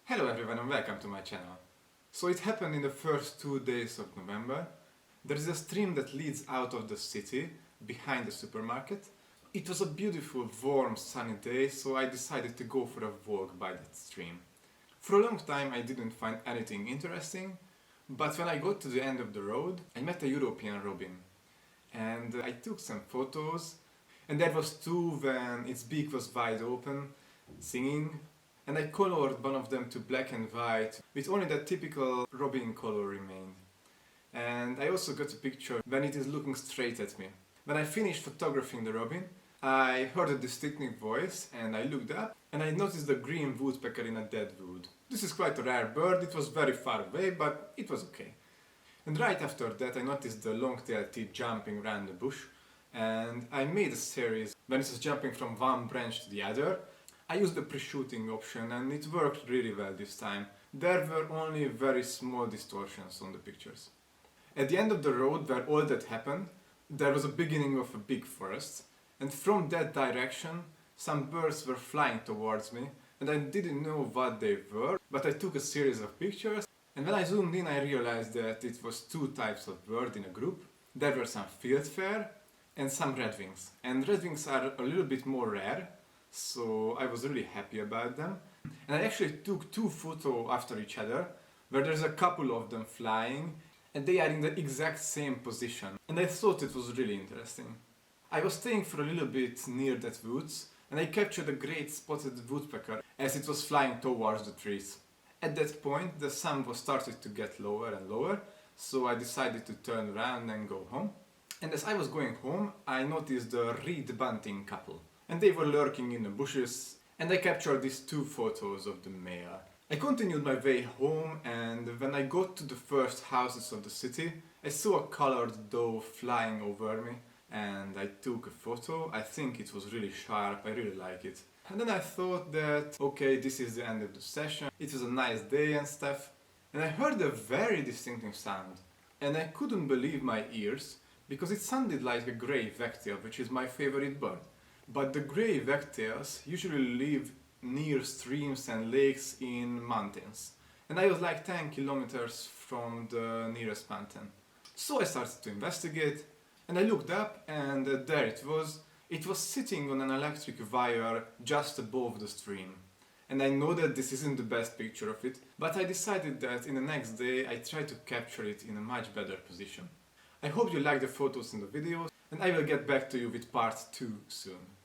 Hello everyone and welcome to my channel. So it happened in the first 2 days of November. There is a stream that leads out of the city, behind the supermarket. It was a beautiful, warm, sunny day, so I decided to go for a walk by that stream. For a long time I didn't find anything interesting, but when I got to the end of the road, I met a European robin. And I took some photos, and there was two when its beak was wide open, singing. And I colored one of them to black and white, with only the typical robin color remained. And I also got a picture when it is looking straight at me. When I finished photographing the robin, I heard a distinctive voice and I looked up and I noticed a green woodpecker in a dead wood. This is quite a rare bird, it was very far away, but it was okay. And right after that I noticed the long-tailed teeth jumping around the bush, and I made a series when it was jumping from one branch to the other. I used the pre-shooting option and it worked really well this time. There were only very small distortions on the pictures. At the end of the road where all that happened, there was a beginning of a big forest, and from that direction some birds were flying towards me, and I didn't know what they were, but I took a series of pictures, and when I zoomed in I realized that it was two types of bird in a group. There were some fieldfare and some redwings, and redwings are a little bit more rare, so I was really happy about them. And I actually took two photos after each other, where there's a couple of them flying, and they are in the exact same position. And I thought it was really interesting. I was staying for a little bit near that woods, and I captured a great spotted woodpecker as it was flying towards the trees. At that point, the sun was starting to get lower and lower, so I decided to turn around and go home. And as I was going home, I noticed the reed bunting couple. And they were lurking in the bushes, and I captured these two photos of the male. I continued my way home, and when I got to the first houses of the city, I saw a colored dove flying over me, and I took a photo. I think it was really sharp, I really like it. And then I thought that, okay, this is the end of the session, it was a nice day and stuff, and I heard a very distinctive sound. And I couldn't believe my ears, because it sounded like a grey wagtail, which is my favorite bird. But the grey wagtails usually live near streams and lakes in mountains. And I was like 10 kilometers from the nearest mountain. So I started to investigate, and I looked up, and there it was. It was sitting on an electric wire just above the stream. And I know that this isn't the best picture of it, but I decided that in the next day I try to capture it in a much better position. I hope you like the photos and the videos, and I will get back to you with part 2 soon.